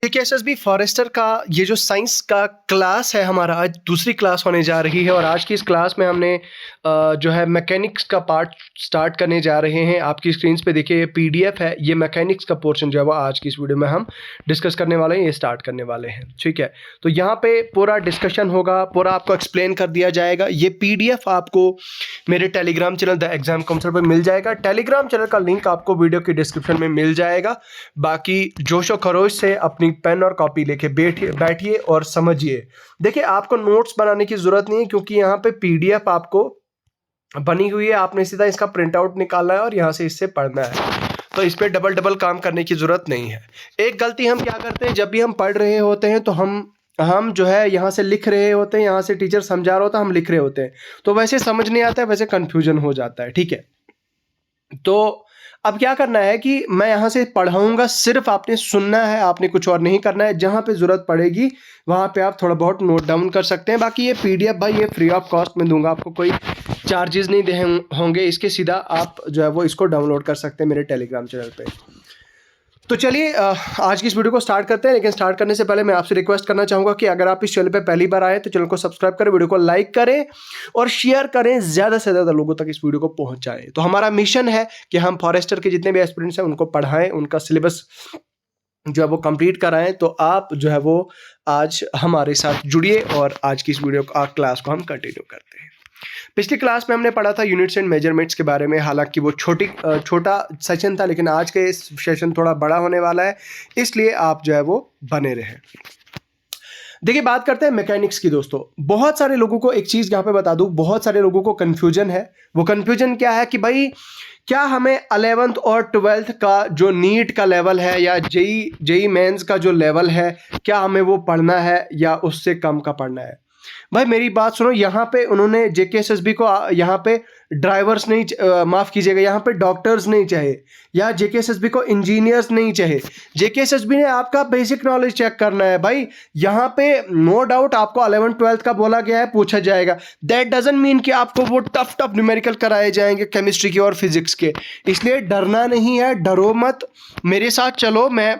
JKSSB forester का ये जो साइंस का क्लास है हमारा, आज दूसरी क्लास होने जा रही है और आज की इस क्लास में हमने जो है मैकेनिक्स का पार्ट स्टार्ट करने जा रहे हैं। आपकी स्क्रीन पे देखिए ये पीडीएफ है, ये मैकेनिक्स का पोर्शन जो है वो आज की इस वीडियो में हम डिस्कस करने वाले हैं, ये स्टार्ट करने वाले हैं। ठीक है, तो यहाँ पे पूरा डिस्कशन होगा, पूरा आपको एक्सप्लेन कर दिया जाएगा। ये पीडीएफ आपको मेरे Telegram channel the exam counsellor पर मिल जाएगा। टेलीग्राम चैनल का लिंक आपको वीडियो की डिस्क्रिप्शन में मिल जाएगा। बाकी जोशो खरोश से अपनी पेन और कॉपी लेके बैठिए और समझिए। देखिए, आपको नोट्स बनाने की जरूरत नहीं है क्योंकि यहाँ पे पीडीएफ आपको बनी हुई है, आपने सीधा इसका प्रिंट आउट निकालना है और यहाँ से इससे पढ़ना है, तो इस पर डबल काम करने की जरूरत नहीं है। एक गलती हम क्या करते हैं, जब भी हम पढ़ रहे होते हैं तो हम जो है यहाँ से लिख रहे होते हैं, यहाँ से टीचर समझा रहा होता है, हम लिख रहे होते हैं, तो वैसे समझ नहीं आता है, वैसे कंफ्यूजन हो जाता है। ठीक है, तो अब क्या करना है कि मैं यहाँ से पढ़ाऊंगा, सिर्फ आपने सुनना है, आपने कुछ और नहीं करना है। जहाँ पे ज़रूरत पड़ेगी वहाँ पे आप थोड़ा बहुत नोट डाउन कर सकते हैं। बाकी ये पीडीएफ भाई ये फ्री ऑफ कॉस्ट में दूंगा, आपको कोई चार्जेस नहीं दे होंगे इसके, सीधा आप जो है वो इसको डाउनलोड कर सकते हैं मेरे टेलीग्राम चैनल पे। तो चलिए आज की इस वीडियो को स्टार्ट करते हैं, लेकिन स्टार्ट करने से पहले मैं आपसे रिक्वेस्ट करना चाहूँगा कि अगर आप इस चैनल पे पहली बार आए तो चैनल को सब्सक्राइब करें, वीडियो को लाइक करें और शेयर करें, ज़्यादा से ज़्यादा लोगों तक इस वीडियो को पहुँचाएं। तो हमारा मिशन है कि हम फॉरेस्टर के जितने भी एस्पिरेंट्स हैं उनको पढ़ाएं, उनका सिलेबस जो है वो कंप्लीट कराएं। तो आप जो है वो आज हमारे साथ जुड़िए और आज की इस वीडियो क्लास को हम कंटिन्यू करते हैं। पिछली क्लास में हमने पढ़ा था यूनिट्स एंड मेजरमेंट्स के बारे में, हालांकि वो छोटा सेशन था, लेकिन आज के इस सेशन थोड़ा बड़ा होने वाला है, इसलिए आप जो है वो बने रहें। देखिए, बात करते हैं मैकेनिक्स की। दोस्तों, बहुत सारे लोगों को एक चीज़ यहाँ पे बता दूँ, बहुत सारे लोगों को कन्फ्यूजन है। वो कन्फ्यूजन क्या है कि भाई क्या हमें 11th और 12th का जो नीट का लेवल है या जेई मेंस का जो लेवल है, क्या हमें वो पढ़ना है या उससे कम का पढ़ना है? भाई मेरी बात सुनो, यहाँ पे उन्होंने जेकेएसएसबी को यहाँ पे ड्राइवर्स नहीं माफ़ कीजिएगा, यहाँ पे डॉक्टर्स नहीं चाहे या जेकेएसएसबी को इंजीनियर्स नहीं चाहे। जेकेएसएसबी ने आपका बेसिक नॉलेज चेक करना है भाई। यहाँ पे नो डाउट आपको 11th-12th का बोला गया है, पूछा जाएगा। दैट डजंट मीन कि आपको वो टफ न्यूमेरिकल कराए जाएंगे केमिस्ट्री के और फिजिक्स के, इसलिए डरना नहीं है, डरो मत, मेरे साथ चलो। मैं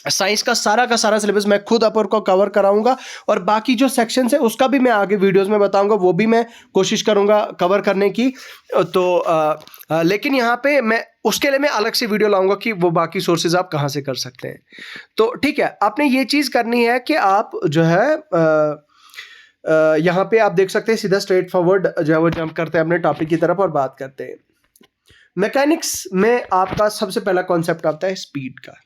साइंस का सारा सिलेबस मैं खुद आपको कवर कराऊंगा और बाकी जो सेक्शन है उसका भी मैं आगे वीडियोस में बताऊंगा, वो भी मैं कोशिश करूंगा कवर करने की। तो लेकिन यहाँ पे मैं उसके लिए मैं अलग से वीडियो लाऊंगा कि वो बाकी सोर्सेज आप कहाँ से कर सकते हैं। तो ठीक है, आपने ये चीज़ करनी है कि आप जो है यहाँ पे आप देख सकते हैं, सीधा स्ट्रेट फॉरवर्ड जो है वो जंप करते हैं अपने टॉपिक की तरफ और बात करते हैं। मैकेनिक्स में आपका सबसे पहला कॉन्सेप्ट आता है स्पीड का।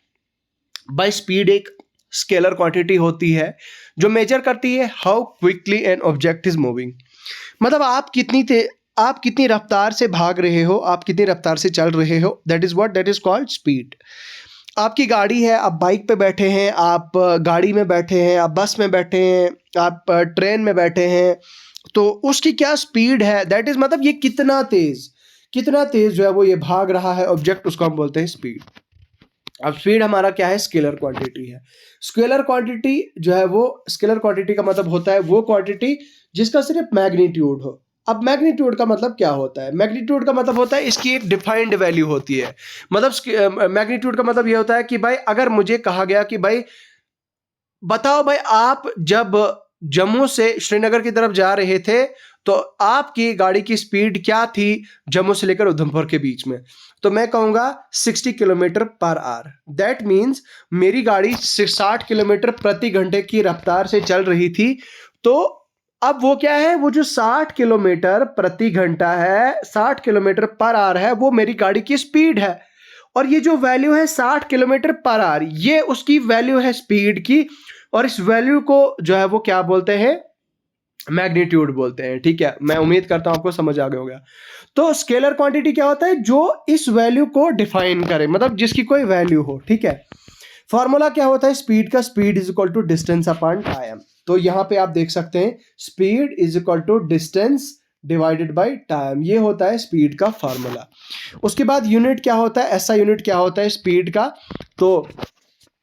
बाय स्पीड एक स्केलर क्वांटिटी होती है जो मेजर करती है how quickly an object is moving. मतलब आप कितनी रफ्तार से भाग रहे हो, आप कितनी रफ्तार से चल रहे हो, दैट इज कॉल्ड स्पीड। आपकी गाड़ी है, आप बाइक पे बैठे हैं, आप गाड़ी में बैठे हैं, आप बस में बैठे हैं, आप ट्रेन में बैठे हैं, तो उसकी क्या स्पीड है, दैट इज मतलब ये कितना तेज जो है वो ये भाग रहा है ऑब्जेक्ट, उसको हम बोलते हैं स्पीड। अब स्पीड हमारा क्या है, स्केलर क्वांटिटी है। स्केलर क्वांटिटी जो है वो, स्केलर क्वांटिटी का मतलब होता है वो क्वांटिटी जिसका सिर्फ मैग्नीट्यूड हो। अब मैग्नीट्यूड का मतलब क्या होता है? मैग्नीट्यूड का मतलब होता है इसकी एक डिफाइंड वैल्यू होती है। मतलब मैग्नीट्यूड का मतलब ये होता है कि भाई अगर मुझे कहा गया कि भाई बताओ भाई, आप जब जम्मू से श्रीनगर की तरफ जा रहे थे तो आपकी गाड़ी की स्पीड क्या थी जम्मू से लेकर उधमपुर के बीच में? तो मैं कहूँगा 60 kilometre per hour. That means मेरी गाड़ी 60 किलोमीटर प्रति घंटे की रफ्तार से चल रही थी। तो अब वो क्या है, वो जो 60 किलोमीटर प्रति घंटा है, 60 किलोमीटर पर आवर है, वो मेरी गाड़ी की स्पीड है। और ये जो वैल्यू है 60 किलोमीटर पर आवर, ये उसकी वैल्यू है स्पीड की, और इस वैल्यू को जो है वो क्या बोलते हैं, मैग्नीट्यूड बोलते हैं। ठीक है, मैं उम्मीद करता हूं आपको समझ आ गया होगा। तो स्केलर क्वांटिटी क्या होता है, जो इस वैल्यू को डिफाइन करे, मतलब जिसकी कोई वैल्यू हो। ठीक है, फॉर्मूला क्या होता है स्पीड का, speed is equal to distance upon time. तो यहां पे आप देख सकते हैं speed is equal to distance divided by time, ये होता है स्पीड का फॉर्मूला। उसके बाद यूनिट क्या होता है, एसआई यूनिट क्या होता है स्पीड का। तो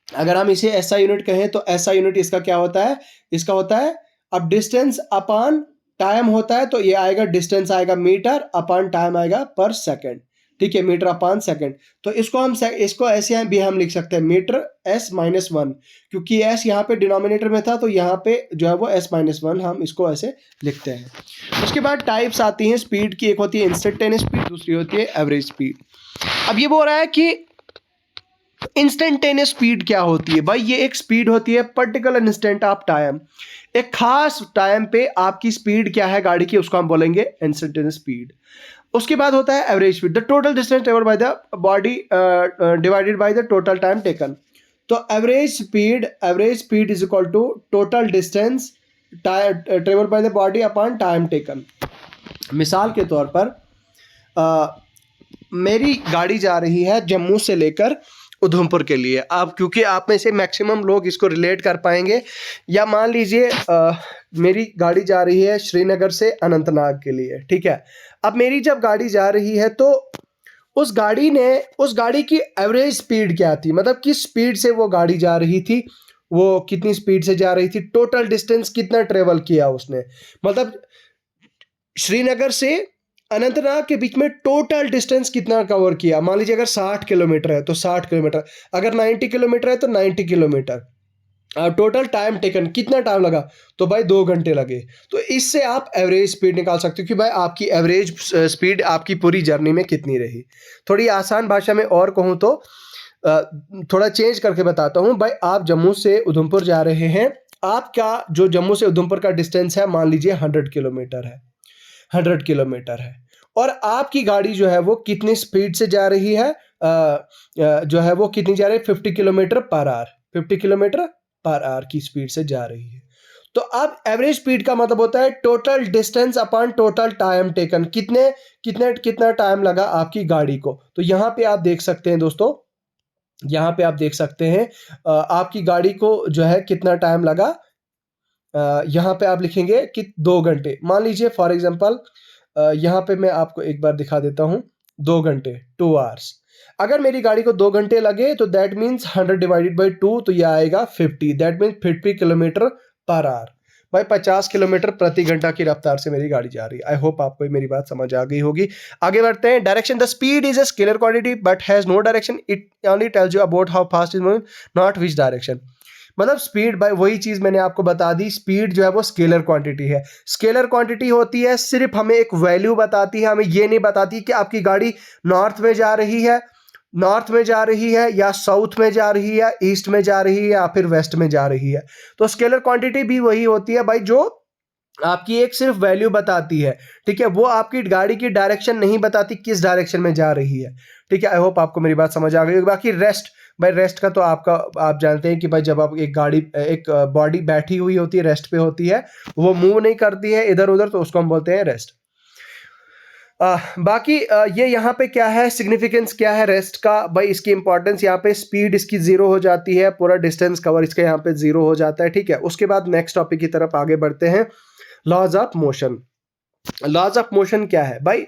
अगर हम इसे एसआई यूनिट कहें तो एसआई यूनिट इसका क्या होता है, इसका होता है, अब डिस्टेंस अपॉन टाइम होता है तो ये आएगा, डिस्टेंस आएगा मीटर, अपॉन टाइम आएगा पर सेकंड। ठीक है, मीटर अपान सेकंड। तो इसको ऐसे भी हम लिख सकते हैं मीटर s-1, क्योंकि s यहाँ पे डिनोमिनेटर में था तो यहाँ पे जो है वो s-1 हम इसको ऐसे लिखते हैं। उसके बाद टाइप्स आती हैं स्पीड की, एक होती है इंस्टेंटेनियस स्पीड, दूसरी होती है एवरेज स्पीड। अब ये बोल रहा है कि इंस्टेंटेनियस स्पीड क्या होती है? भाई ये एक स्पीड होती है पर्टिकुलर इंस्टेंट ऑफ टाइम, एक खास टाइम पे आपकी स्पीड क्या है गाड़ी की, उसको हम बोलेंगे इंस्टेंटेनियस स्पीड। उसके बाद होता है average speed, the total distance travelled by the body divided by the total time taken. तो average speed is equal to total distance travelled by the body upon time taken. मिसाल के तौर पर मेरी गाड़ी जा रही है जम्मू से लेकर उधमपुर के लिए। आप क्योंकि आप में से मैक्सिमम लोग इसको रिलेट कर पाएंगे, या मान लीजिए मेरी गाड़ी जा रही है श्रीनगर से अनंतनाग के लिए, ठीक है। अब मेरी जब गाड़ी जा रही है तो उस गाड़ी की एवरेज स्पीड क्या थी, मतलब किस स्पीड से वो गाड़ी जा रही थी, वो कितनी स्पीड से जा रही थी, टोटल डिस्टेंस कितना ट्रेवल किया उसने, मतलब श्रीनगर से अनंतनाग के बीच में टोटल डिस्टेंस कितना कवर किया। मान लीजिए अगर 60 किलोमीटर है तो 60 किलोमीटर, अगर 90 किलोमीटर है तो 90 किलोमीटर। टोटल टाइम टेकन कितना टाइम लगा, तो भाई 2 घंटे लगे। तो इससे आप एवरेज स्पीड निकाल सकते हो कि भाई आपकी एवरेज स्पीड आपकी पूरी जर्नी में कितनी रही। थोड़ी आसान भाषा में और कहूँ तो थोड़ा चेंज करके बताता हूँ। भाई आप जम्मू से उधमपुर जा रहे हैं, आपका जो जम्मू से उधमपुर का डिस्टेंस है मान लीजिए 100 किलोमीटर है, 100 किलोमीटर है, और आपकी गाड़ी जो है वो कितनी स्पीड से जा रही है, जो है वो कितनी जा रही है, 50 kilometre per hour, 50 kilometre per hour की स्पीड से जा रही है। तो अब एवरेज स्पीड का मतलब होता है total distance upon total time taken, कितना टाइम लगा आपकी गाड़ी को। तो यहाँ पे आप देख सकते हैं दोस्तों, यहाँ पे आप देख सकते हैं आपकी गाड़ी को जो है कितना टाइम लगा। यहाँ पे आप लिखेंगे कि 2 घंटे, मान लीजिए फॉर एग्जांपल यहाँ पे मैं आपको एक बार दिखा देता हूँ, 2 घंटे 2 आवर्स। अगर मेरी गाड़ी को 2 घंटे लगे तो दैट मीन्स 100 डिवाइडेड बाई 2, तो यह आएगा 50, that means 50 kilometre per hour. भाई 50 किलोमीटर प्रति घंटा की रफ्तार से मेरी गाड़ी जा रही है। आई होप आपको मेरी बात समझ आ गई होगी। आगे बढ़ते हैं। Direction, the speed is a scalar quantity but has no direction, it only tells you about how fast is moving, not which direction. मतलब स्पीड, भाई वही चीज मैंने आपको बता दी, स्पीड जो है वो स्केलर क्वांटिटी है। स्केलर क्वांटिटी होती है, सिर्फ हमें एक वैल्यू बताती है, हमें ये नहीं बताती कि आपकी गाड़ी नॉर्थ में जा रही है या साउथ में जा रही है, ईस्ट में जा रही है या फिर वेस्ट में जा रही है। तो स्केलर क्वांटिटी भी वही होती है भाई, जो आपकी एक सिर्फ वैल्यू बताती है, ठीक है। वो आपकी गाड़ी की डायरेक्शन नहीं बताती किस डायरेक्शन में जा रही है, ठीक है। आई होप आपको मेरी बात समझ आ गई। बाकी रेस्ट, भाई रेस्ट का तो आप जानते हैं कि भाई जब आप एक बॉडी बैठी हुई होती है, रेस्ट पे होती है, वो मूव नहीं करती है इधर उधर, तो उसको हम बोलते हैं रेस्ट। बाकी ये यहाँ पे क्या है, सिग्निफिकेंस क्या है रेस्ट का, भाई इसकी इंपॉर्टेंस, यहाँ पे स्पीड इसकी 0 हो जाती है, पूरा डिस्टेंस कवर इसका यहाँ पे 0 हो जाता है, ठीक है। उसके बाद नेक्स्ट टॉपिक की तरफ आगे बढ़ते हैं। Laws of motion. Laws of motion क्या है भाई?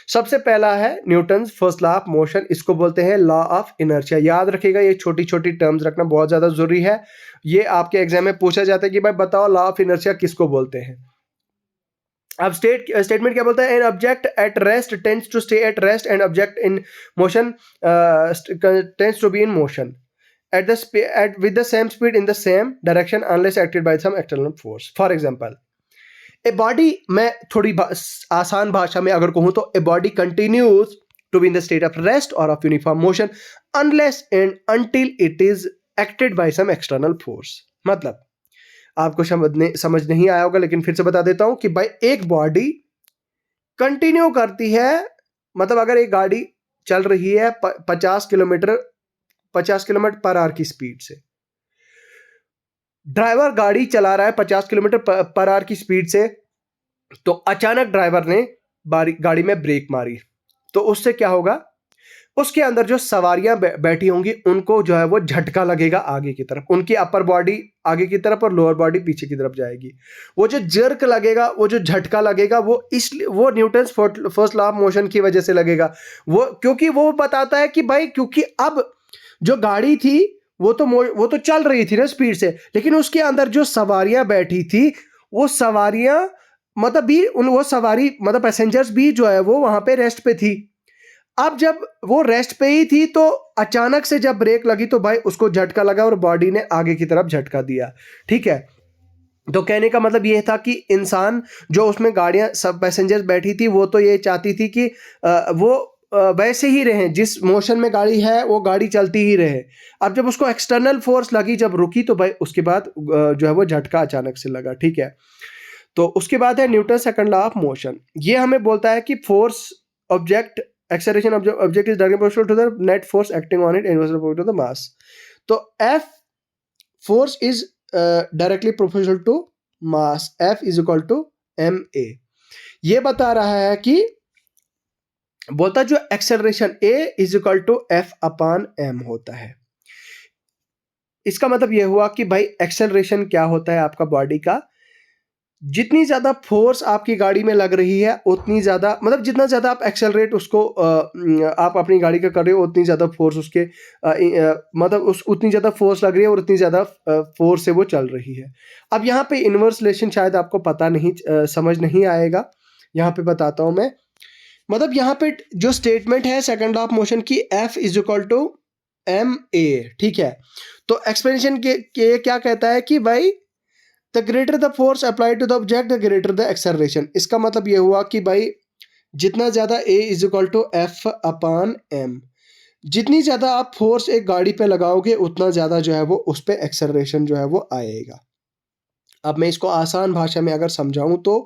सबसे पहला है Newton's first law of motion, इसको बोलते हैं लॉ ऑफ इनर्शिया। याद रखिएगा, ये छोटी छोटी टर्म्स रखना बहुत ज्यादा जरूरी है। ये आपके एग्जाम में पूछा जाता है कि भाई बताओ लॉ ऑफ इनर्शिया किसको बोलते हैं। अब स्टेटमेंट क्या बोलता है, an object at rest tends to stay at rest and object in motion tends to be in motion with the same speed in the same direction unless acted by some external force. For example, a body, मैं थोड़ी आसान भाषा में अगर कहूं तो a body continues to be in the state of rest or of uniform motion unless and until it is acted by some external force. मतलब आपको समझ नहीं आया होगा, लेकिन फिर से बता देता हूं कि भाई एक बॉडी कंटिन्यू करती है, मतलब अगर एक गाड़ी चल रही है 50 किलोमीटर पर आवर की स्पीड से, ड्राइवर गाड़ी चला रहा है 50 किलोमीटर पर आवर की स्पीड से, तो अचानक ड्राइवर ने गाड़ी में ब्रेक मारी, तो उससे क्या होगा, उसके अंदर जो सवारियां बैठी होंगी उनको जो है वो झटका लगेगा आगे की तरफ, उनकी अपर बॉडी आगे की तरफ और लोअर बॉडी पीछे की तरफ जाएगी। वो जो जर्क लगेगा, वो जो झटका लगेगा, वो Newton's first law of motion की वजह से लगेगा। वो क्योंकि वो बताता है कि भाई, क्योंकि अब जो गाड़ी थी वो तो चल रही थी ना स्पीड से, लेकिन उसके अंदर जो सवारियां बैठी थी, वो सवारियां मतलब भी वो सवारी मतलब पैसेंजर्स भी जो है वो वहां पे रेस्ट पे थी। अब जब वो रेस्ट पे ही थी तो अचानक से जब ब्रेक लगी तो भाई उसको झटका लगा और बॉडी ने आगे की तरफ झटका दिया, ठीक है। तो कहने का मतलब ये था कि इंसान जो उसमें गाड़ियां सब पैसेंजर्स बैठी थी वो तो ये चाहती थी कि वो वैसे ही रहें, जिस मोशन में गाड़ी है वो गाड़ी चलती ही रहे। अब जब उसको एक्सटर्नल फोर्स लगी, जब रुकी, तो भाई उसके बाद जो है वो झटका अचानक से लगा, ठीक है। तो उसके बाद है Newton second law of motion. ये हमें बोलता है कि force object acceleration object is directly proportional to the net force acting on it inversely proportional to the mass. तो F force is directly proportional to mass, F is equal to M A. ये बता रहा है कि बोलता जो acceleration A is equal to F upon M होता है। इसका मतलब यह हुआ कि भाई एक्सेलरेशन क्या होता है आपका बॉडी का, जितनी ज्यादा फोर्स आपकी गाड़ी में लग रही है उतनी ज्यादा, मतलब जितना ज्यादा आप एक्सेलरेट उसको आप अपनी गाड़ी का कर रहे हो उतनी ज्यादा फोर्स उसके मतलब उस उतनी ज्यादा फोर्स लग रही है और उतनी ज्यादा फोर्स से वो चल रही है। अब यहाँ पे इनवर्स रिलेशन शायद आपको पता नहीं, समझ नहीं आएगा, यहाँ पे बताता हूं मैं। मतलब यहाँ पे जो स्टेटमेंट है सेकंड लॉ ऑफ मोशन की, F is equal to M A, ठीक है। तो एक्सप्लेनेशन के क्या कहता है कि भाई the greater the force applied to the object the greater the acceleration. इसका मतलब ये हुआ कि भाई जितना ज्यादा A is equal to F upon M, जितनी ज्यादा आप फोर्स एक गाड़ी पे लगाओगे उतना ज्यादा जो है वो उस पे एक्सेलरेशन जो है वो आएगा। अब मैं इसको आसान भाषा में अगर समझाऊं तो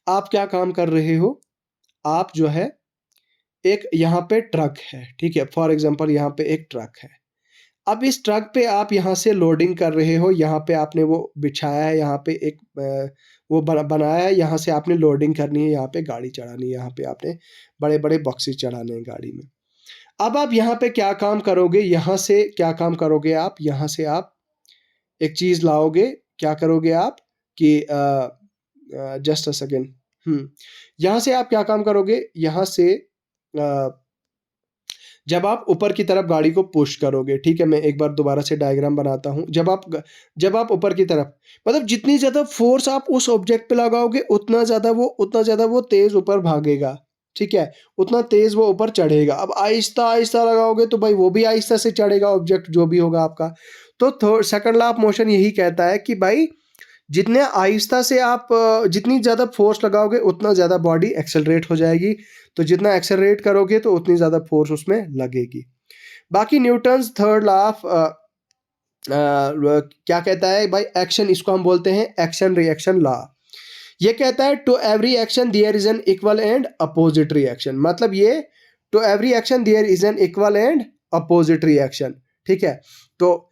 आप क्या काम कर रहे हो, आप जो है एक यहाँ पे ट्रक है, ठीक है, फॉर एग्जांपल यहाँ पे एक ट्रक है। अब इस ट्रक पे आप यहाँ से लोडिंग कर रहे हो, यहाँ पे आपने वो बिछाया है, यहाँ पे एक वो बनाया है, यहाँ से आपने लोडिंग करनी है, यहाँ पे गाड़ी चढ़ानी है, यहाँ पे आपने बड़े बड़े बॉक्सेस चढ़ाने हैं गाड़ी में। अब आप यहाँ पे क्या काम करोगे, यहाँ से क्या काम करोगे आप, यहाँ से आप एक चीज़ लाओगे, क्या करोगे आप कि जस्ट अ सेकेंड, यहाँ से आप क्या काम करोगे, यहाँ से जब आप ऊपर की तरफ गाड़ी को पुश करोगे, ठीक है, मैं एक बार दोबारा से डायग्राम बनाता हूं। जब आप ऊपर की तरफ, मतलब जितनी ज्यादा फोर्स आप उस ऑब्जेक्ट पे लगाओगे उतना ज्यादा वो तेज ऊपर भागेगा, ठीक है, उतना तेज वो ऊपर चढ़ेगा। अब आहिस्ता आहिस्ता लगाओगे तो भाई वो भी आहिस्ता से चढ़ेगा ऑब्जेक्ट जो भी होगा आपका। तो सेकंड लॉ ऑफ मोशन यही कहता है कि भाई जितने आहिस्ता से आप जितनी ज़्यादा फोर्स लगाओगे उतना ज़्यादा बॉडी एक्सेलरेट हो जाएगी, तो जितना एक्सेलरेट करोगे तो उतनी ज़्यादा फोर्स उसमें लगेगी। बाकी न्यूटन्स थर्ड लॉ ऑफ क्या कहता है भाई, एक्शन, इसको हम बोलते हैं एक्शन रिएक्शन लॉ। ये कहता है to every action there is an equal and opposite reaction. मतलब ये to every action there is an equal and opposite reaction, ठीक है। तो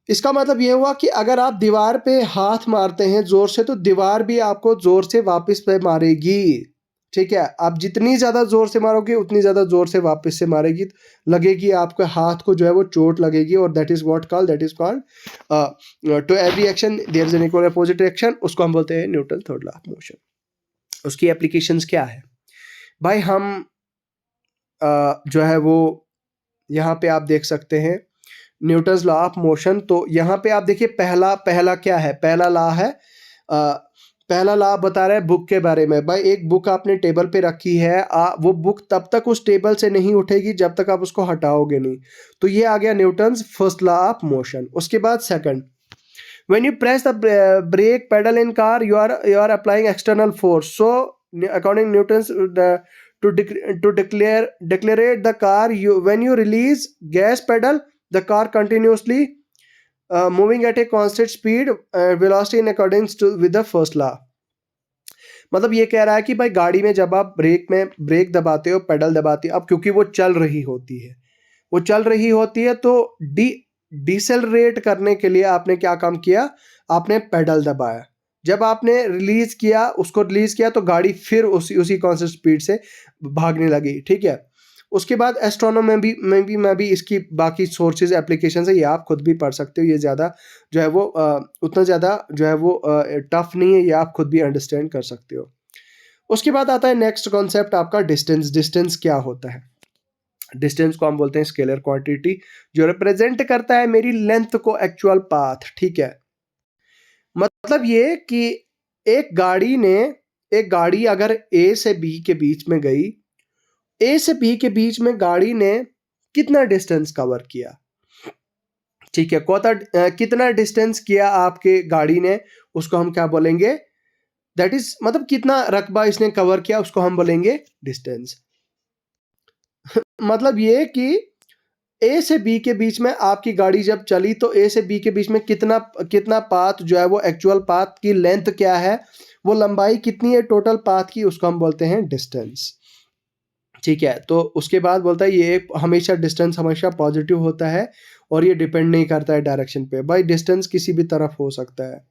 इसका मतलब ये हुआ कि अगर आप दीवार पे हाथ मारते हैं जोर से तो दीवार भी आपको जोर से वापस पे मारेगी, ठीक है। आप जितनी ज्यादा जोर से मारोगे उतनी ज्यादा जोर से वापस से मारेगी, लगेगी आपके हाथ को जो है वो चोट लगेगी, और that is called to every action there is an equal opposite reaction. उसको हम बोलते हैं Newton third law of motion. उसकी एप्लीकेशंस क्या है भाई, हम जो है वो यहाँ पे आप देख सकते हैं न्यूटन्स लॉ ऑफ मोशन। तो यहाँ पे आप देखिए पहला क्या है, पहला लॉ है पहला लॉ बता रहा है बुक के बारे में। भाई एक बुक आपने टेबल पे रखी है, वो बुक तब तक उस टेबल से नहीं उठेगी जब तक आप उसको हटाओगे नहीं। तो ये आ गया Newton's first law of motion. उसके बाद second, when you press the brake pedal in car you are applying external force, so according Newton's to declare the car, when you release gas pedal the car continuously moving at a constant speed velocity in accordance to with the first law। मतलब ये कह रहा है कि भाई गाड़ी में जब आप ब्रेक दबाते हो, पेडल दबाते हो, अब क्योंकि वो चल रही होती है तो डिसेलरेट करने के लिए आपने क्या काम किया, आपने पेडल दबाया। जब आपने उसको रिलीज किया तो गाड़ी फिर उसी कांस्टेंट स्पीड से भागने लगी, ठीक है। उसके बाद एस्ट्रोनॉमी में भी इसकी बाकी सोर्सेज एप्लीकेशन है, ये आप खुद भी पढ़ सकते हो। ये ज़्यादा जो है वो उतना ज़्यादा जो है वो टफ नहीं है, ये आप खुद भी अंडरस्टैंड कर सकते हो। उसके बाद आता है नेक्स्ट कॉन्सेप्ट आपका डिस्टेंस क्या होता है। डिस्टेंस को हम बोलते हैं स्केलर क्वांटिटी, जो रिप्रेजेंट करता है मेरी लेंथ को एक्चुअल पाथ, ठीक है। मतलब ये कि एक गाड़ी अगर ए से बी के बीच में गई ए से बी के बीच में गाड़ी ने कितना डिस्टेंस कवर किया, ठीक है, कितना डिस्टेंस किया आपके गाड़ी ने, उसको हम क्या बोलेंगे, दैट इज मतलब कितना रकबा इसने कवर किया, उसको हम बोलेंगे डिस्टेंस। मतलब ये कि ए से बी के बीच में आपकी गाड़ी जब चली तो ए से बी के बीच में कितना कितना पाथ जो है वो एक्चुअल पाथ की लेंथ क्या है, वो लंबाई कितनी है टोटल पाथ की, उसको हम बोलते हैं डिस्टेंस, ठीक है। तो उसके बाद बोलता है ये हमेशा डिस्टेंस हमेशा पॉजिटिव होता है और ये डिपेंड नहीं करता है डायरेक्शन पे, भाई डिस्टेंस किसी भी तरफ हो सकता है।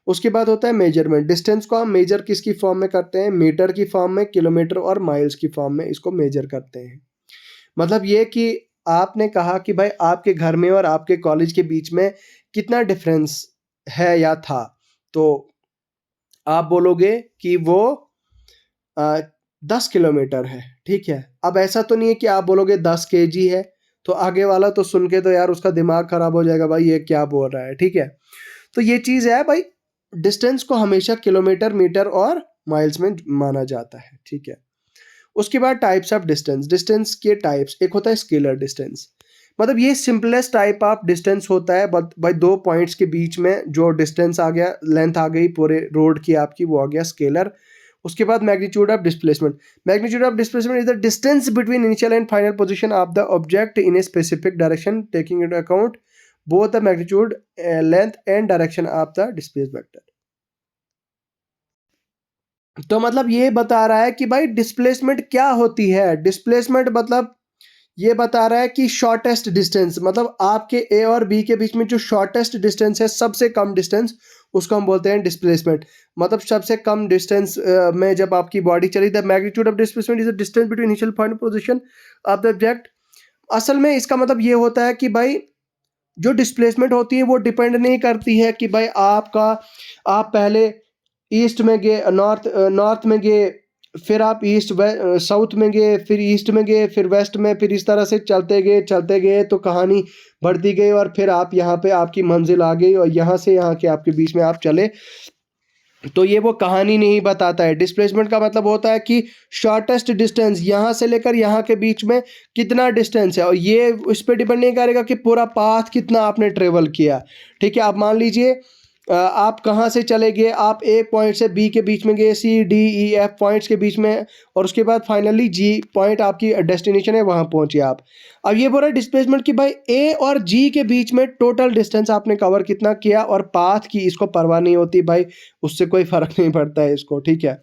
उसके बाद होता है मेजरमेंट। डिस्टेंस को हम मेजर किसकी फॉर्म में करते हैं, मीटर की फॉर्म में, किलोमीटर और माइल्स की फॉर्म में इसको मेजर करते हैं। मतलब ये कि आपने कहा कि भाई आपके घर में और आपके कॉलेज के बीच में कितना डिफरेंस है या था, तो आप बोलोगे कि वो 10 किलोमीटर है, ठीक है। अब ऐसा तो नहीं है कि आप बोलोगे 10 kg है, तो आगे वाला तो सुन के तो यार उसका दिमाग खराब हो जाएगा, भाई ये क्या बोल रहा है, ठीक है। तो ये चीज़ है भाई, डिस्टेंस को हमेशा किलोमीटर, मीटर और माइल्स में माना जाता है, ठीक है। उसके बाद टाइप्स ऑफ डिस्टेंस। डिस्टेंस के टाइप्स, एक होता है स्केलर डिस्टेंस, मतलब ये सिंपलेस्ट टाइप ऑफ डिस्टेंस होता है, भाई दो पॉइंट्स के बीच में जो डिस्टेंस आ गया, लेंथ आ गई पूरे रोड की आपकी, वो आ गया स्केलर। उसके बाद magnitude of displacement. Magnitude of displacement is the distance between initial and final position of the object in a specific direction taking into account both the magnitude, length and direction of the displace vector. तो मतलब ये बता रहा है कि भाई displacement क्या होती है। डिस्प्लेसमेंट मतलब ये बता रहा है कि शॉर्टेस्ट डिस्टेंस, मतलब आपके ए और बी के बीच में जो शॉर्टेस्ट डिस्टेंस है, सबसे कम डिस्टेंस, उसको हम बोलते हैं डिस्प्लेसमेंट। मतलब सबसे कम डिस्टेंस में जब आपकी बॉडी चली, the magnitude of displacement is the distance between initial final position of the object. असल में इसका मतलब ये होता है कि भाई जो डिस्प्लेसमेंट होती है वो डिपेंड नहीं करती है कि भाई आप पहले ईस्ट में गए, नॉर्थ में गए, फिर आप साउथ में गए, फिर ईस्ट में गए, फिर वेस्ट में, फिर इस तरह से चलते गए तो कहानी बढ़ती गई और फिर आप यहाँ पे आपकी मंजिल आ गई और यहाँ से यहाँ के आपके बीच में आप चले, तो ये वो कहानी नहीं बताता है। डिस्प्लेसमेंट का मतलब होता है कि शॉर्टेस्ट डिस्टेंस, यहाँ से लेकर यहाँ के बीच में कितना डिस्टेंस है, और ये इस पर डिपेंड नहीं करेगा कि पूरा पाथ कितना आपने ट्रेवल किया, ठीक है। आप मान लीजिए आप कहाँ से चले गए, आप ए पॉइंट से बी के बीच में गए, C D E F points के बीच में, और उसके बाद फाइनली जी पॉइंट आपकी डेस्टिनेशन है, वहाँ पहुँचे आप। अब ये बोल रहा है डिस्प्लेसमेंट कि भाई ए और जी के बीच में टोटल डिस्टेंस आपने कवर कितना किया, और पाथ की इसको परवाह नहीं होती भाई, उससे कोई फर्क नहीं पड़ता है इसको, ठीक है।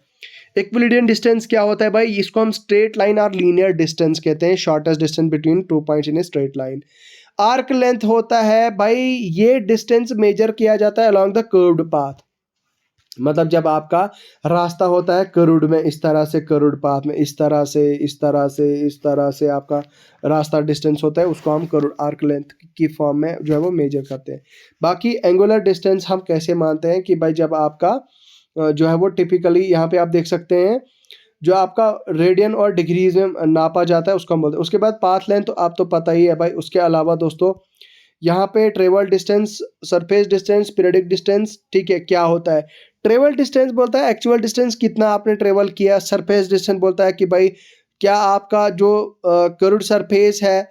इक्विलिडियन डिस्टेंस क्या होता है भाई, इसको हम स्ट्रेट लाइन और लीनियर डिस्टेंस कहते हैं, shortest distance between two points in a straight line. Arc length होता है भाई, ये डिस्टेंस मेजर किया जाता है अलोंग द कर्व्ड पाथ। मतलब जब आपका रास्ता होता है कर्व्ड में, इस तरह से कर्व्ड पाथ में, इस तरह से इस तरह से इस तरह से आपका रास्ता डिस्टेंस होता है, उसको हम कर्व्ड आर्क लेंथ की फॉर्म में जो है वो मेजर करते हैं। बाकी एंगुलर डिस्टेंस हम कैसे मानते हैं कि भाई जब आपका जो है वो टिपिकली यहाँ पे आप देख सकते हैं, जो आपका रेडियन और डिग्रीज में नापा जाता है, उसको हम बोलते हैं। उसके बाद पाथ लेंथ तो आप तो पता ही है भाई। उसके अलावा दोस्तों यहाँ पे travel distance, surface distance, periodic distance, ठीक है, क्या होता है। ट्रेवल डिस्टेंस बोलता है एक्चुअल डिस्टेंस कितना आपने ट्रेवल किया। सरफेस डिस्टेंस बोलता है कि भाई क्या आपका जो कर्व्ड सरफेस है,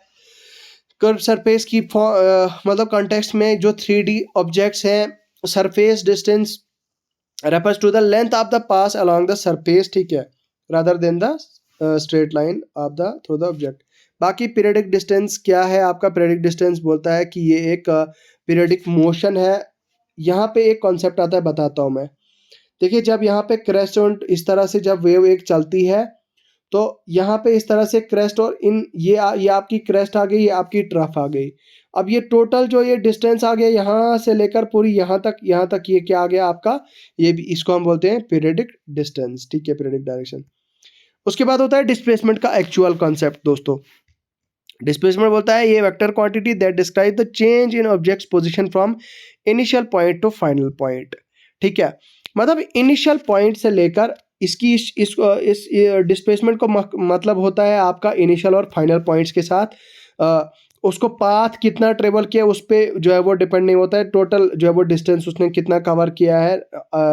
कर्व सरफेस की मतलब कॉन्टेक्स्ट में जो 3D ऑब्जेक्ट्स हैं, surface distance refers to the length of the pass along the surface, ठीक है, rather than the straight line of the through the object। बाकी पीरियडिक डिस्टेंस क्या है आपका, पीरियडिक डिस्टेंस बोलता है कि ये एक पीरियडिक मोशन है। यहाँ पे एक कॉन्सेप्ट आता है, बताता हूँ मैं। देखिए जब यहाँ पे क्रेस्ट और इस तरह से जब वेव एक चलती है, तो यहाँ पे इस तरह से क्रेस्ट और ये आपकी क्रेस्ट आ गई, ये आपकी ट्रफ आ गई। अब ये टोटल जो ये डिस्टेंस आ गया यहाँ से लेकर पूरी यहाँ तक ये क्या आ गया आपका, ये भी इसको हम बोलते हैं पीरियडिक डिस्टेंस, ठीक है, पीरियडिक डायरेक्शन। उसके बाद होता है डिस्प्लेसमेंट का एक्चुअल कॉन्सेप्ट दोस्तों। डिस्प्लेसमेंट बोलता है ये vector quantity that describe the change in objects position from initial point two final point, ठीक है। मतलब इनिशियल पॉइंट से लेकर इस डिस्प्लेसमेंट को मतलब होता है आपका इनिशियल और फाइनल पॉइंट्स के साथ उसको पाथ कितना ट्रेवल किया उस पर जो है वो डिपेंड नहीं होता है, टोटल जो है वो डिस्टेंस उसने कितना कवर किया है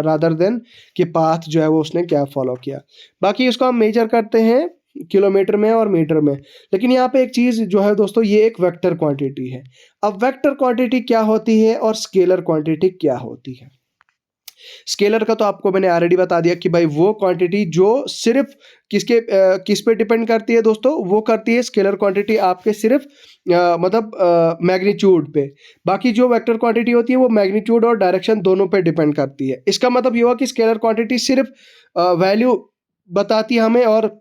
रादर देन कि पाथ जो है वो उसने क्या फॉलो किया। बाकी इसको हम मेजर करते हैं किलोमीटर में और मीटर में। लेकिन यहाँ पे एक चीज़ जो है दोस्तों, ये एक वेक्टर क्वांटिटी है। अब वेक्टर क्वांटिटी क्या होती है और स्केलर क्वांटिटी क्या होती है? स्केलर का तो आपको मैंने ऑलरेडी बता दिया कि भाई वो क्वांटिटी जो सिर्फ किस पे डिपेंड करती है दोस्तों, वो करती है स्केलर क्वांटिटी आपके सिर्फ मतलब मैग्नीट्यूड पे। बाकी जो वेक्टर क्वांटिटी होती है वो मैग्नीट्यूड और डायरेक्शन दोनों पे डिपेंड करती है। इसका मतलब ये हुआ कि स्केलर क्वांटिटी सिर्फ वैल्यू बताती है हमें, और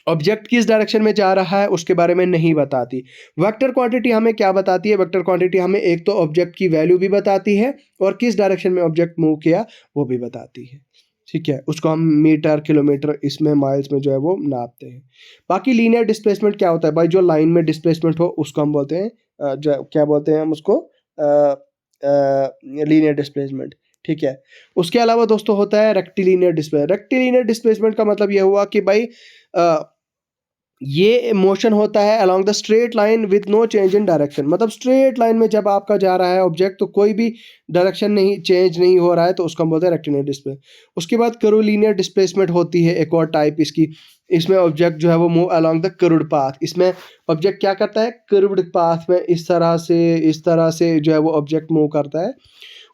ऑब्जेक्ट किस डायरेक्शन में जा रहा है उसके बारे में नहीं बताती। वेक्टर क्वांटिटी हमें क्या बताती है? वेक्टर क्वांटिटी हमें एक तो ऑब्जेक्ट की वैल्यू भी बताती है और किस डायरेक्शन में ऑब्जेक्ट मूव किया वो भी बताती है। ठीक है, उसको हम मीटर, किलोमीटर, इसमें माइल्स में जो है वो नापते हैं। बाकी लीनियर डिस्प्लेसमेंट क्या होता है भाई? जो लाइन में डिस्प्लेसमेंट हो उसको हम बोलते हैं क्या बोलते हैं हम उसको? Linear displacement. ठीक है, उसके अलावा दोस्तों होता है रेक्टिलिनियर डिस्प्लेसमेंट। रेक्टिलिनियर डिस्प्लेसमेंट का मतलब ये हुआ कि भाई ये मोशन होता है along the straight line with no change in direction. मतलब स्ट्रेट लाइन में जब आपका जा रहा है ऑब्जेक्ट, तो कोई भी डायरेक्शन नहीं चेंज नहीं हो रहा है, तो उसको हम बोलते हैं रेक्टिलिनियर डिस्प्ले। उसके बाद कर्वीलिनियर डिस्प्लेसमेंट होती है एक और टाइप इसकी। इसमें ऑब्जेक्ट जो है वो move along the curved path. इसमें ऑब्जेक्ट क्या करता है? कर्व्ड पाथ में इस तरह से जो है वो ऑब्जेक्ट मूव करता है।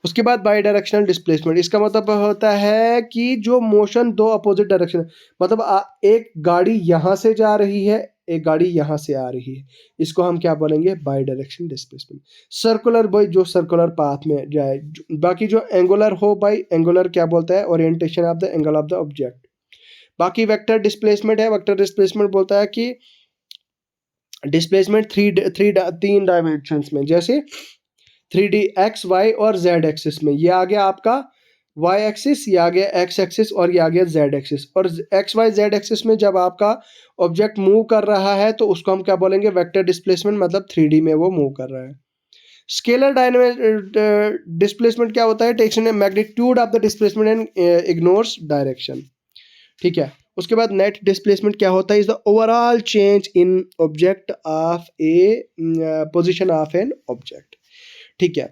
उसके बाद बाई डायरेक्शनल डिस्प्लेसमेंट। इसका मतलब होता है कि जो मोशन दो अपोजिट डायरेक्शन, मतलब एक गाड़ी यहाँ से जा रही है, एक गाड़ी यहाँ से आ रही है, इसको हम क्या बोलेंगे? By direction displacement. सर्कुलर भाई जो सर्कुलर पाथ में जाए। बाकी जो एंगुलर हो भाई, एंगुलर क्या बोलता है? Orientation of the angle of the object. बाकी वेक्टर डिस्प्लेसमेंट है। वेक्टर डिस्प्लेसमेंट बोलता है कि डिस्प्लेसमेंट तीन डायमेंशंस में, जैसे 3D एक्स वाई और जेड एक्सिस में। ये आ गया आपका वाई एक्सिस, ये आ गया एक्स एक्सिस, और ये आ गया जेड एक्सिस। और एक्स वाई जेड एक्सिस में जब आपका ऑब्जेक्ट मूव कर रहा है तो उसको हम क्या बोलेंगे? वेक्टर डिस्प्लेसमेंट, मतलब 3D में वो मूव कर रहा है। स्केलर डिस्प्लेसमेंट क्या होता है? Takes magnitude of the displacement and ignores direction. ठीक है, उसके बाद नेट डिस्प्लेसमेंट क्या होता है? Is the overall change in object of a position of an object. ठीक है,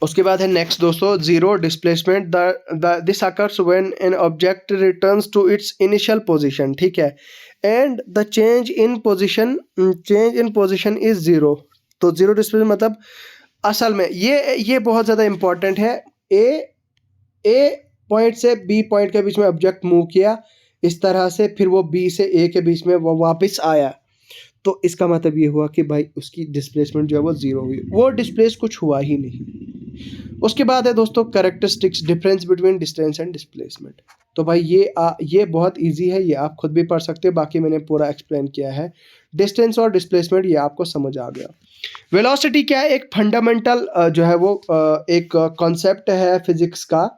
उसके बाद है नेक्स्ट दोस्तों zero displacement. This occurs when an object returns to its initial position. ठीक है, and the change in position is zero. तो zero displacement मतलब असल में ये बहुत ज़्यादा इंपॉर्टेंट है। ए पॉइंट से बी पॉइंट के बीच में ऑब्जेक्ट मूव किया इस तरह से, फिर वो बी से ए के बीच में वो वापस आया, तो इसका मतलब ये हुआ कि भाई उसकी डिस्प्लेसमेंट जो है वो जीरो हुई, वो डिस्प्लेस कुछ हुआ ही नहीं। उसके बाद है दोस्तों characteristics, difference between distance and displacement. तो भाई ये बहुत इजी है, ये आप खुद भी पढ़ सकते हो, बाकी मैंने पूरा एक्सप्लेन किया है। डिस्टेंस और डिस्प्लेसमेंट ये आपको समझ आ गया। वेलोसिटी क्या है? एक फंडामेंटल जो है वो एक कॉन्सेप्ट है फिजिक्स का,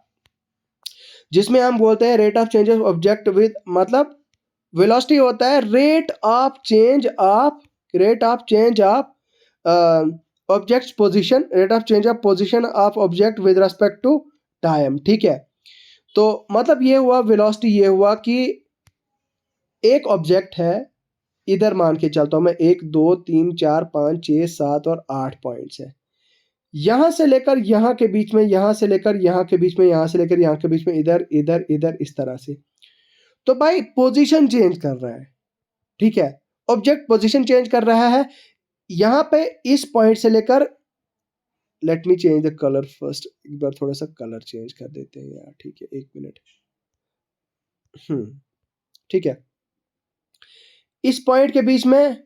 जिसमें हम बोलते हैं rate of change of object with, मतलब वेलोसिटी होता है rate of change of object's position, rate of change of position of object with respect to time. ठीक है, तो मतलब ये हुआ वेलोसिटी, ये हुआ कि एक ऑब्जेक्ट है, इधर मान के चलता हूं मैं, 1 2 3 4 5 6 7 और 8 पॉइंट्स है, यहां से लेकर यहां के बीच में, यहां से लेकर यहां के बीच में, यहां से लेकर यहां के बीच में, इधर इधर इधर इस तरह से। तो भाई पोजीशन चेंज कर रहा है। ठीक है, ऑब्जेक्ट पोजीशन चेंज कर रहा है यहां पे, इस पॉइंट से लेकर, let me change the colour first, एक बार थोड़ा सा कलर चेंज कर देते हैं यार। ठीक है, 1 मिनट। ठीक है, इस पॉइंट के बीच में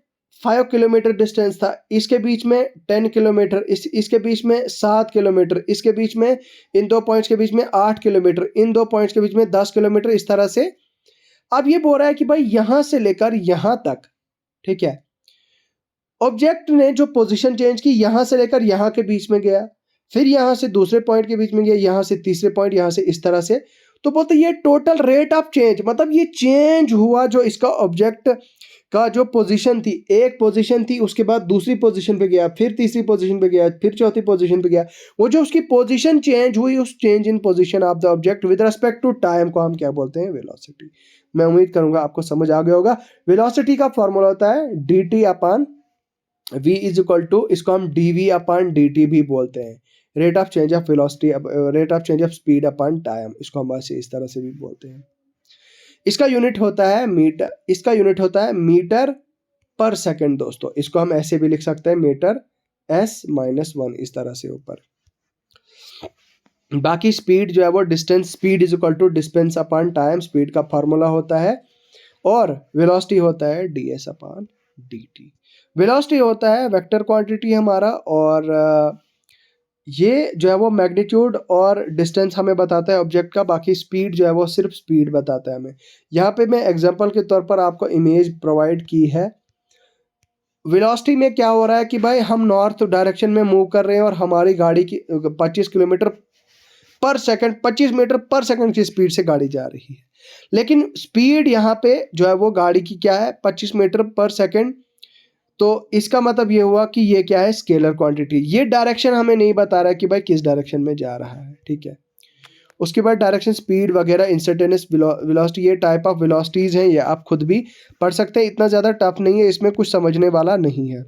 5 किलोमीटर डिस्टेंस था, इसके बीच में 10 किलोमीटर, इसके बीच में 7 किलोमीटर, इसके बीच में, इन दो पॉइंट्स के बीच में 8 किलोमीटर, इन दो पॉइंट्स के बीच में 10 किलोमीटर, इस तरह से। अब ये बोल रहा है कि भाई यहां से लेकर यहां तक, ठीक है, ऑब्जेक्ट ने जो पोजीशन चेंज की, यहां से लेकर यहां के बीच में गया, फिर यहां से दूसरे पॉइंट के बीच में गया, यहां से तीसरे पॉइंट, यहां से इस तरह से। तो बोलते ये टोटल रेट ऑफ चेंज, मतलब ये चेंज हुआ जो इसका ऑब्जेक्ट का जो पोजीशन थी, एक पोजीशन थी, उसके बाद दूसरी पोजीशन पे गया, फिर तीसरी पोजीशन पे गया, फिर चौथी पोजीशन पे गया, वो जो उसकी पोजीशन चेंज हुई, उस change in position of the object with respect to time को हम क्या बोलते हैं? वेलोसिटी। मैं उम्मीद करूंगा आपको समझ आ गया होगा। वेलोसिटी का फॉर्मूला होता है dt upon v is equal to, इसको हम dv अपान dt भी बोलते हैं, rate of change of velocity, rate of change of speed upon time, इसको हम ऐसे इस तरह से भी बोलते हैं। इसका यूनिट होता है मीटर, इसका यूनिट होता है मीटर पर सेकंड दोस्तों। इसको हम ऐसे भी लिख सकते हैं मीटर s-1 इस तरह से ऊपर। बाकी स्पीड जो है वो distance, speed is equal to distance upon time, speed का फार्मूला होता है, और वेलोसिटी होता है ds अपॉन dt। वेलोसिटी होता है वेक्टर क्वांटिटी हमारा, और ये जो है वो मैग्नीट्यूड और डिस्टेंस हमें बताता है ऑब्जेक्ट का। बाकी स्पीड जो है वो सिर्फ स्पीड बताता है हमें। यहाँ पे मैं एग्जांपल के तौर पर आपको इमेज प्रोवाइड की है। वेलोसिटी में क्या हो रहा है कि भाई हम नॉर्थ डायरेक्शन में मूव कर रहे हैं और हमारी गाड़ी की 25 किलोमीटर पर सेकंड, 25 मीटर पर सेकंड की स्पीड से गाड़ी जा रही है। लेकिन स्पीड यहाँ पे जो है वो गाड़ी की क्या है, 25 मीटर पर सेकंड। तो इसका मतलब ये हुआ कि ये क्या है, स्केलर क्वांटिटी। ये डायरेक्शन हमें नहीं बता रहा है कि भाई किस डायरेक्शन में जा रहा है, ठीक है। उसके बाद डायरेक्शन, स्पीड वगैरह, इंस्टेंटेनियस वेलोसिटी, ये टाइप ऑफ वेलोसिटीज हैं, ये आप खुद भी पढ़ सकते हैं। इतना ज़्यादा टफ नहीं है, इसमें कुछ समझने वाला नहीं है।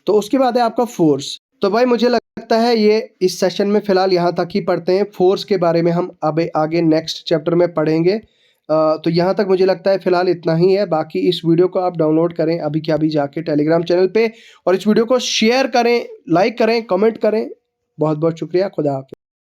तो उसके बाद है आपका फोर्स। तो भाई मुझे लगता है ये इस सेशन में फ़िलहाल यहाँ तक ही पढ़ते हैं। फोर्स के बारे में हम अब आगे नेक्स्ट चैप्टर में पढ़ेंगे। तो यहाँ तक मुझे लगता है फ़िलहाल इतना ही है। बाकी इस वीडियो को आप डाउनलोड करें अभी के अभी जाके टेलीग्राम चैनल पे, और इस वीडियो को शेयर करें, लाइक करें, कमेंट करें। बहुत बहुत शुक्रिया। खुदा हाफ़िज़।